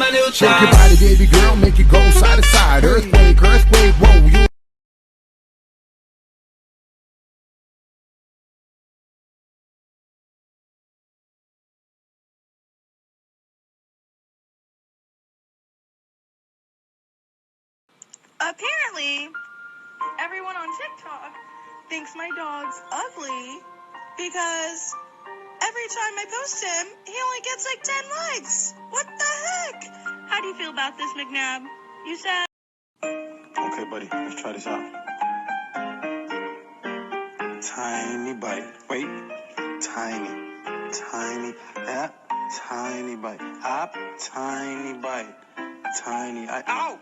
Shake your body, baby girl, make it go side to side. Earthquake, earthquake, whoa, you. Apparently, everyone on TikTok thinks my dog's ugly because every time I post him, he only gets like 10 likes. What the heck? How do you feel about this, McNabb? You said... Okay, buddy, let's try this out. Tiny bite. Wait. Tiny. Tiny. Yeah. Tiny bite. Up. Tiny bite. Tiny. Ow!